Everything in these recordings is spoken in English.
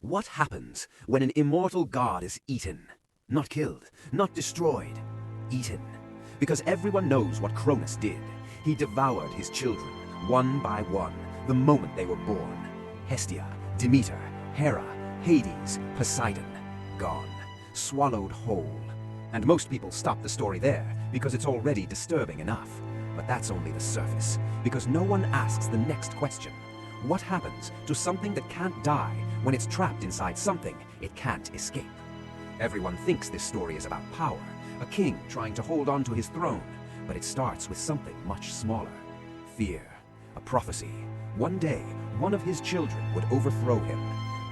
What happens when an immortal god is eaten? Not killed, not destroyed, eaten. Because everyone knows what Kronos did. He devoured his children, one by one, the moment they were born. Hestia, Demeter, Hera, Hades, Poseidon, gone, swallowed whole. And most people stop the story there, because it's already disturbing enough. But that's only the surface, because no one asks the next question. What happens to something that can't die when it's trapped inside something it can't escape? Everyone thinks this story is about power, a king trying to hold on to his throne, but it starts with something much smaller. Fear, a prophecy. One day, one of his children would overthrow him,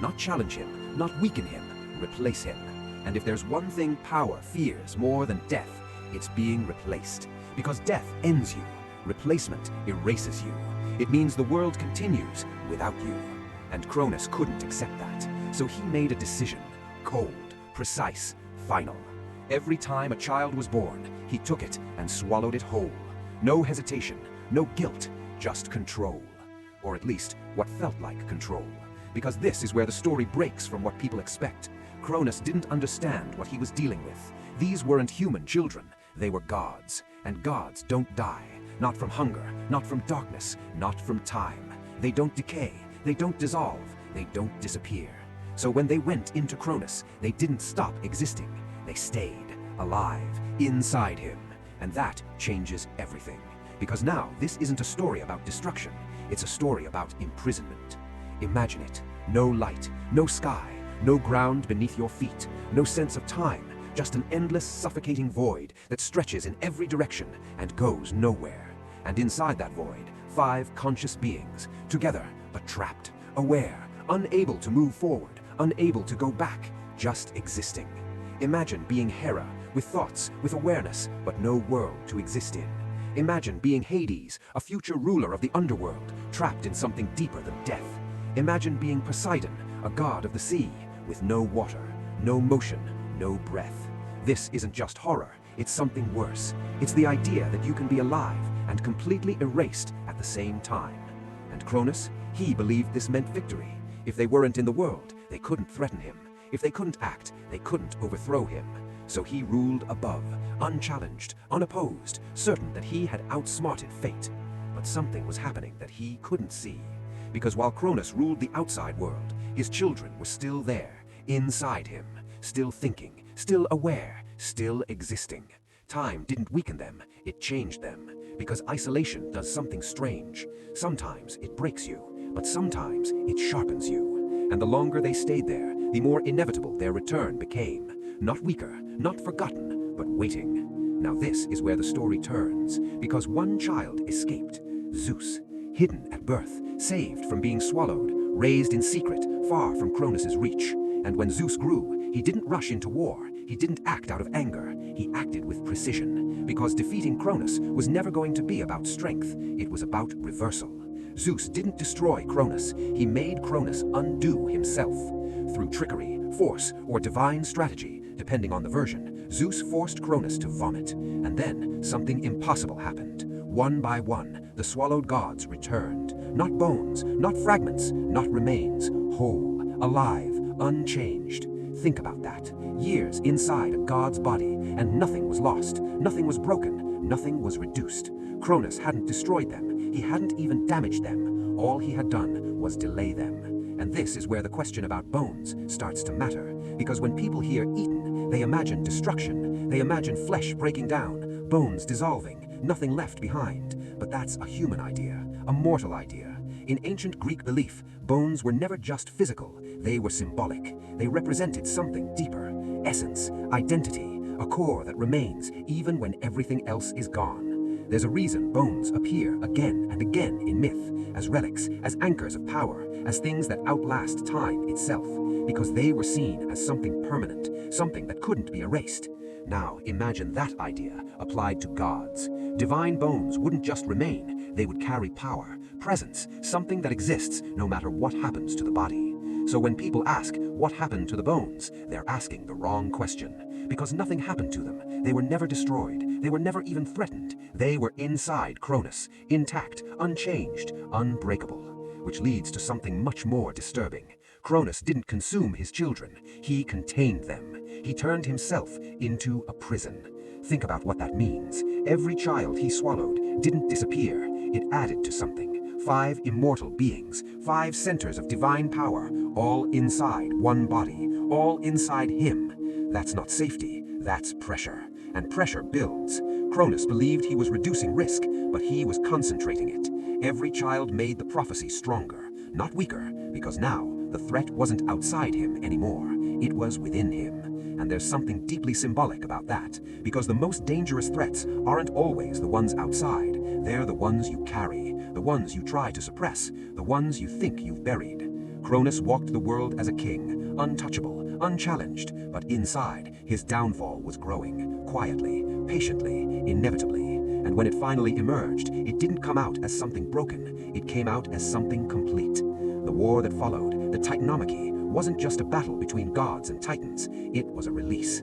not challenge him, not weaken him, replace him. And if there's one thing power fears more than death, it's being replaced. Because death ends you, replacement erases you. It means the world continues without you. And Kronos couldn't accept that, so he made a decision, cold, precise, final. Every time a child was born, he took it and swallowed it whole. No hesitation, no guilt, just control. Or at least, what felt like control. Because this is where the story breaks from what people expect. Kronos didn't understand what he was dealing with. These weren't human children, they were gods. And gods don't die. Not from hunger, not from darkness, not from time. They don't decay, they don't dissolve, they don't disappear. So when they went into Kronos, they didn't stop existing. They stayed alive inside him. And that changes everything. Because now this isn't a story about destruction, it's a story about imprisonment. Imagine it. No light, no sky, no ground beneath your feet, no sense of time, just an endless suffocating void that stretches in every direction and goes nowhere. And inside that void, 5 conscious beings, together but trapped, aware, unable to move forward, unable to go back, just existing. Imagine being Hera, with thoughts, with awareness, but no world to exist in. Imagine being Hades, a future ruler of the underworld, trapped in something deeper than death. Imagine being Poseidon, a god of the sea, with no water, no motion, no breath. This isn't just horror, it's something worse. It's the idea that you can be alive and completely erased at the same time. And Kronos, he believed this meant victory. If they weren't in the world, they couldn't threaten him. If they couldn't act, they couldn't overthrow him. So he ruled above, unchallenged, unopposed, certain that he had outsmarted fate. But something was happening that he couldn't see. Because while Kronos ruled the outside world, his children were still there, inside him, still thinking, still aware, still existing. Time didn't weaken them, it changed them. Because isolation does something strange. Sometimes it breaks you, but sometimes it sharpens you. And the longer they stayed there, the more inevitable their return became. Not weaker, not forgotten, but waiting. Now this is where the story turns, because one child escaped, Zeus, hidden at birth, saved from being swallowed, raised in secret, far from Kronos' reach. And when Zeus grew, he didn't rush into war, he didn't act out of anger, he acted with precision. Because defeating Kronos was never going to be about strength, it was about reversal. Zeus didn't destroy Kronos, he made Kronos undo himself. Through trickery, force, or divine strategy, depending on the version, Zeus forced Kronos to vomit. And then, something impossible happened. One by one, the swallowed gods returned. Not bones, not fragments, not remains, whole, alive, unchanged. Think about that. Years inside a god's body, and nothing was lost, nothing was broken, nothing was reduced. Kronos hadn't destroyed them, he hadn't even damaged them. All he had done was delay them. And this is where the question about bones starts to matter. Because when people hear eaten, they imagine destruction. They imagine flesh breaking down, bones dissolving, nothing left behind. But that's a human idea, a mortal idea. In ancient Greek belief, bones were never just physical, they were symbolic. They represented something deeper, essence, identity, a core that remains even when everything else is gone. There's a reason bones appear again and again in myth, as relics, as anchors of power, as things that outlast time itself, because they were seen as something permanent, something that couldn't be erased. Now imagine that idea applied to gods. Divine bones wouldn't just remain, they would carry power, presence, something that exists no matter what happens to the body. So when people ask, what happened to the bones, they're asking the wrong question. Because nothing happened to them. They were never destroyed. They were never even threatened. They were inside Kronos, intact, unchanged, unbreakable. Which leads to something much more disturbing. Kronos didn't consume his children, he contained them. He turned himself into a prison. Think about what that means. Every child he swallowed didn't disappear, it added to something. 5 immortal beings, 5 centers of divine power, all inside one body, all inside him. That's not safety, that's pressure. And pressure builds. Kronos believed he was reducing risk, but he was concentrating it. Every child made the prophecy stronger, not weaker, because now the threat wasn't outside him anymore. It was within him. And there's something deeply symbolic about that, because the most dangerous threats aren't always the ones outside. They're the ones you carry, the ones you try to suppress, the ones you think you've buried. Kronos walked the world as a king, untouchable, unchallenged, but inside, his downfall was growing, quietly, patiently, inevitably. And when it finally emerged, it didn't come out as something broken, it came out as something complete. The war that followed, the Titanomachy, wasn't just a battle between gods and titans, it was a release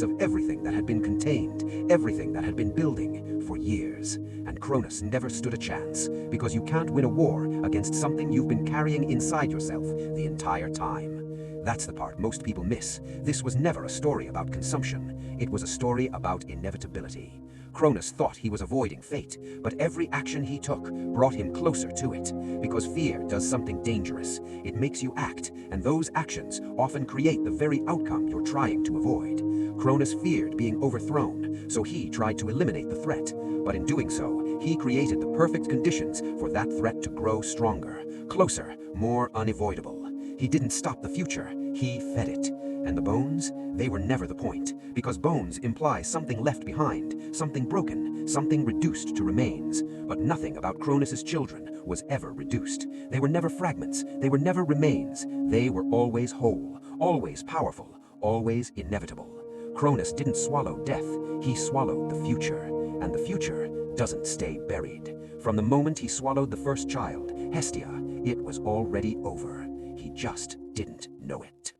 of everything that had been contained, everything that had been building for years. And Kronos never stood a chance, because you can't win a war against something you've been carrying inside yourself the entire time. That's the part most people miss. This was never a story about consumption, it was a story about inevitability. Kronos thought he was avoiding fate, but every action he took brought him closer to it, because fear does something dangerous. It makes you act, and those actions often create the very outcome you're trying to avoid. Kronos feared being overthrown, so he tried to eliminate the threat, but in doing so, he created the perfect conditions for that threat to grow stronger, closer, more unavoidable. He didn't stop the future, he fed it. And the bones? They were never the point, because bones imply something left behind, something broken, something reduced to remains. But nothing about Kronos' children was ever reduced. They were never fragments, they were never remains. They were always whole, always powerful, always inevitable. Kronos didn't swallow death, he swallowed the future. And the future doesn't stay buried. From the moment he swallowed the first child, Hestia, it was already over. He just didn't know it.